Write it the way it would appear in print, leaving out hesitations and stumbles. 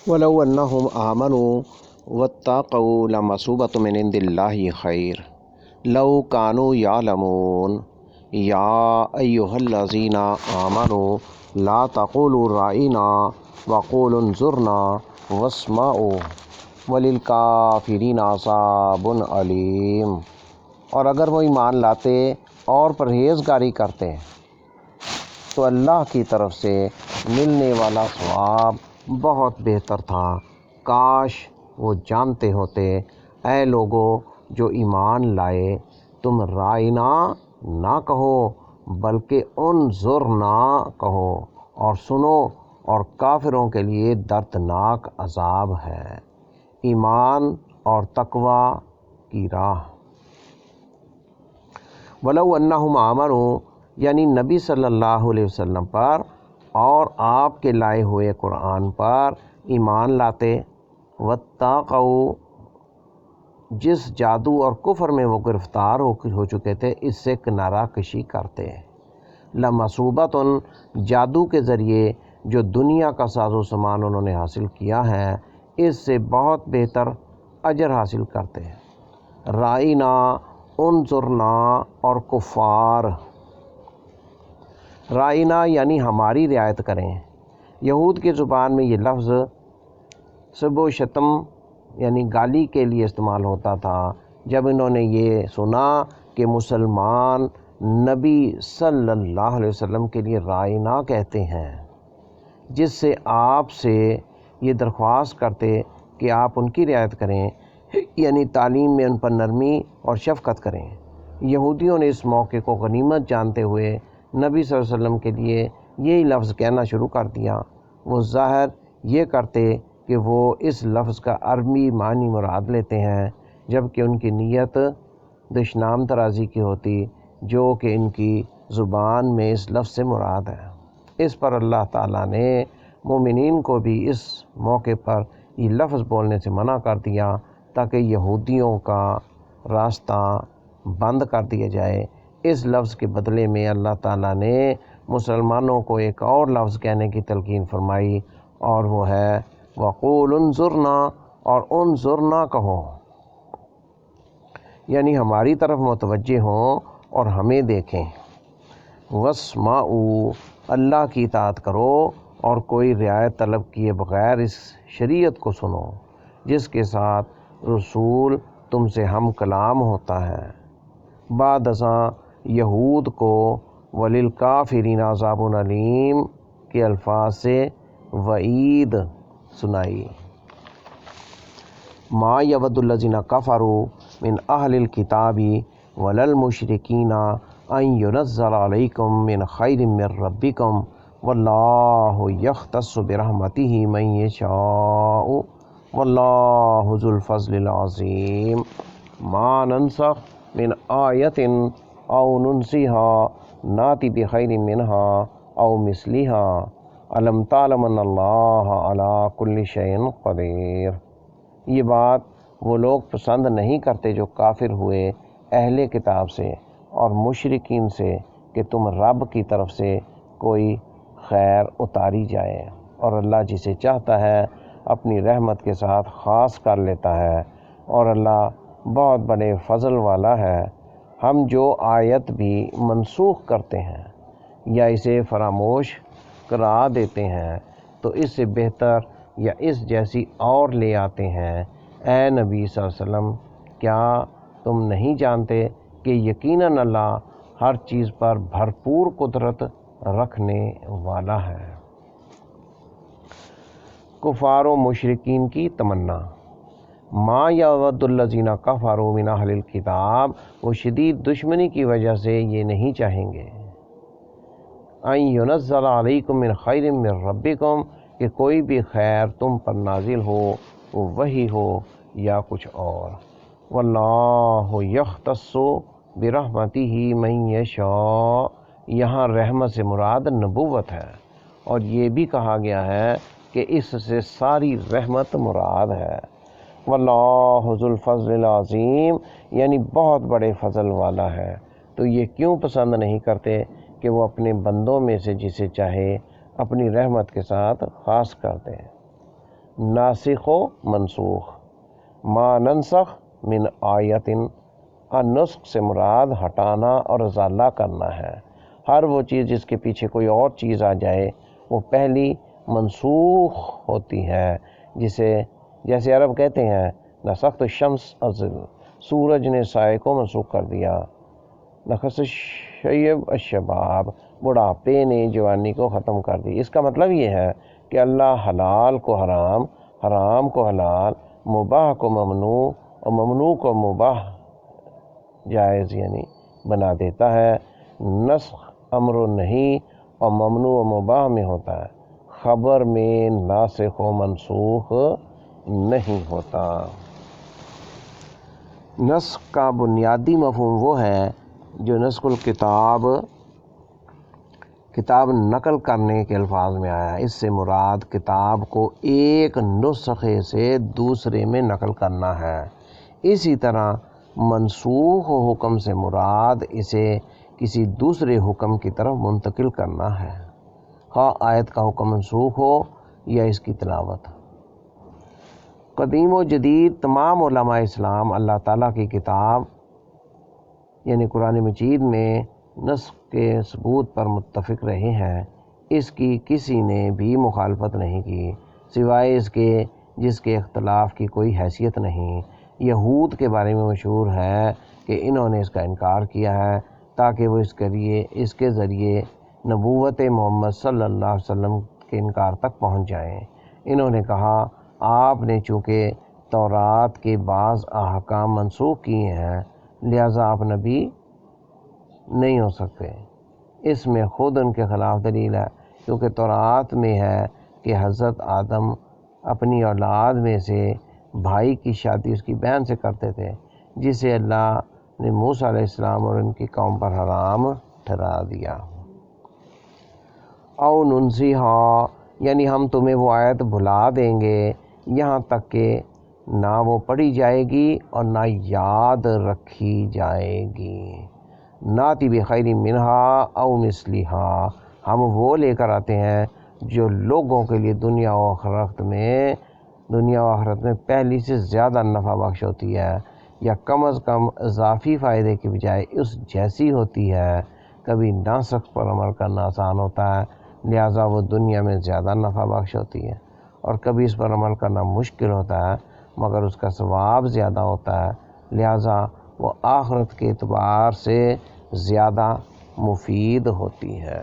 ولو انہم آمنوا واتقوا لمثوبۃ من عند اللہ خیر لو کانوا یعلمون یا ایہا الذین آمنوا لا تقولوا رائنا وقولوا انظرنا واسمعوا وللکافرین عذاب علیم۔ اور اگر وہ ایمان لاتے اور پرہیزگاری کرتے تو اللہ کی طرف سے ملنے والا ثواب بہت بہتر تھا۔ کاش وہ جانتے ہوتے۔ اے لوگو جو ایمان لائے، تم رائنا نہ کہو بلکہ انظرنا کہو، اور سنو، اور کافروں کے لیے دردناک عذاب ہے۔ ایمان اور تقوی کی راہ۔ ولو انہم آمنوا یعنی نبی صلی اللہ علیہ وسلم پر اور آپ کے لائے ہوئے قرآن پر ایمان لاتے، واتقوا جس جادو اور کفر میں وہ گرفتار ہو چکے تھے اس سے کنارہ کشی کرتے، لمثوبۃ جادو کے ذریعے جو دنیا کا ساز و سامان انہوں نے حاصل کیا ہے اس سے بہت بہتر اجر حاصل کرتے۔ رائنا، انظرنا اور کفار۔ رائنا یعنی ہماری رعایت کریں۔ یہود کی زبان میں یہ لفظ سب و شتم یعنی گالی کے لیے استعمال ہوتا تھا جب انہوں نے یہ سنا کہ مسلمان نبی صلی اللہ علیہ وسلم کے لیے رائنا کہتے ہیں، جس سے آپ سے یہ درخواست کرتے کہ آپ ان کی رعایت کریں، یعنی تعلیم میں ان پر نرمی اور شفقت کریں۔ یہودیوں نے اس موقع کو غنیمت جانتے ہوئے نبی صلی اللہ علیہ وسلم کے لیے یہی لفظ کہنا شروع کر دیا۔ وہ ظاہر یہ کرتے کہ وہ اس لفظ کا عربی معنی مراد لیتے ہیں، جبکہ ان کی نیت دشنام ترازی کی ہوتی جو کہ ان کی زبان میں اس لفظ سے مراد ہے۔ اس پر اللہ تعالیٰ نے مومنین کو بھی اس موقع پر یہ لفظ بولنے سے منع کر دیا تاکہ یہودیوں کا راستہ بند کر دیا جائے۔ اس لفظ کے بدلے میں اللہ تعالیٰ نے مسلمانوں کو ایک اور لفظ کہنے کی تلقین فرمائی، اور وہ ہے وقول انظرنا، اور انظرنا کہو، یعنی ہماری طرف متوجہ ہوں اور ہمیں دیکھیں۔ واسمعوا، اللہ کی اطاعت کرو اور کوئی رعایت طلب کیے بغیر اس شریعت کو سنو جس کے ساتھ رسول تم سے ہم کلام ہوتا ہے۔ بعد ازاں یہود کو وللکافرین عذاب علیم کے الفاظ سے وعید سنائی۔ ما یود الذین کفروا من اہل الکتاب ولا المشرکین ان ینزل علیکم من خیر من ربکم واللہ یختص برحمتہ من یشاء واللہ ذو الفضل العظیم۔ ما ننسخ من آیت او ننسیها ناتی بخیر منہا او مثلہا الم تعلم ان اللہ علی کل شیء قدیر۔ یہ بات وہ لوگ پسند نہیں کرتے جو کافر ہوئے اہل کتاب سے اور مشرکین سے کہ تم رب کی طرف سے کوئی خیر اتاری جائے، اور اللہ جسے چاہتا ہے اپنی رحمت کے ساتھ خاص کر لیتا ہے، اور اللہ بہت بڑے فضل والا ہے۔ ہم جو آیت بھی منسوخ کرتے ہیں یا اسے فراموش کرا دیتے ہیں تو اس سے بہتر یا اس جیسی اور لے آتے ہیں۔ اے نبی صلی اللہ علیہ وسلم، کیا تم نہیں جانتے کہ یقیناً اللہ ہر چیز پر بھرپور قدرت رکھنے والا ہے۔ کفار و مشرکین کی تمنا۔ ما یود الذین کفروا من اہل الکتاب، وہ شدید دشمنی کی وجہ سے یہ نہیں چاہیں گے، ان ینزل علیکم من خیر من ربکم، کہ کوئی بھی خیر تم پر نازل ہو، وہ وحی ہو یا کچھ اور۔ واللہ یختص برحمتہ من یشاء، یہاں رحمت سے مراد نبوت ہے، اور یہ بھی کہا گیا ہے کہ اس سے ساری رحمت مراد ہے۔ واللہ ذو الفضل العظیم، یعنی بہت بڑے فضل والا ہے، تو یہ کیوں پسند نہیں کرتے کہ وہ اپنے بندوں میں سے جسے چاہے اپنی رحمت کے ساتھ خاص کر دے۔ ناسخ و منسوخ، ما ننسخ من آیت، نسخ سے مراد ہٹانا اور ازالہ کرنا ہے۔ ہر وہ چیز جس کے پیچھے کوئی اور چیز آ جائے وہ پہلی منسوخ ہوتی ہے، جیسے عرب کہتے ہیں نسخت الشمس الظل، سورج نے سائے کو منسوخ کر دیا۔ نخس الشیب الشباب، بڑھاپے نے جوانی کو ختم کر دی۔ اس کا مطلب یہ ہے کہ اللہ حلال کو حرام، حرام کو حلال، مباح کو ممنوع اور ممنوع کو مباح جائز یعنی بنا دیتا ہے۔ نسخ امر و نہی اور ممنوع و مباح میں ہوتا ہے، خبر میں ناسخ و منسوخ نہیں ہوتا۔ نسخ کا بنیادی مفہوم وہ ہے جو نسخ الکتاب، کتاب نقل کرنے کے الفاظ میں آیا۔ اس سے مراد کتاب کو ایک نسخے سے دوسرے میں نقل کرنا ہے۔ اسی طرح منسوخ حکم سے مراد اسے کسی دوسرے حکم کی طرف منتقل کرنا ہے، خواہ آیت کا حکم منسوخ ہو یا اس کی تلاوت۔ قدیم و جدید تمام علماء اسلام اللہ تعالیٰ کی کتاب یعنی قرآن مجید میں نسخ کے ثبوت پر متفق رہے ہیں۔ اس کی کسی نے بھی مخالفت نہیں کی سوائے اس کے جس کے اختلاف کی کوئی حیثیت نہیں۔ یہود کے بارے میں مشہور ہے کہ انہوں نے اس کا انکار کیا ہے تاکہ وہ اس کے ذریعے نبوت محمد صلی اللہ علیہ وسلم کے انکار تک پہنچ جائیں۔ انہوں نے کہا آپ نے چونکہ تورات کے بعض احکام منسوخ کیے ہیں لہٰذا آپ نبی نہیں ہو سکتے۔ اس میں خود ان کے خلاف دلیل ہے، کیونکہ تورات میں ہے کہ حضرت آدم اپنی اولاد میں سے بھائی کی شادی اس کی بہن سے کرتے تھے، جسے اللہ نے موسیٰ علیہ السلام اور ان کی قوم پر حرام ٹھہرا دیا۔ او ننسیہا، یعنی ہم تمہیں وہ آیت بھلا دیں گے یہاں تک کہ نہ وہ پڑھی جائے گی اور نہ یاد رکھی جائے گی۔ ناتی بخیر منہا او مثلہا، ہم وہ لے کر آتے ہیں جو لوگوں کے لیے دنیا و آخرت میں پہلی سے زیادہ نفع بخش ہوتی ہے، یا کم از کم اضافی فائدے کے بجائے اس جیسی ہوتی ہے۔ کبھی ناسخ پر عمل کرنا آسان ہوتا ہے لہٰذا وہ دنیا میں زیادہ نفع بخش ہوتی ہے، اور کبھی اس پر عمل کرنا مشکل ہوتا ہے مگر اس کا ثواب زیادہ ہوتا ہے لہٰذا وہ آخرت کے اعتبار سے زیادہ مفید ہوتی ہے۔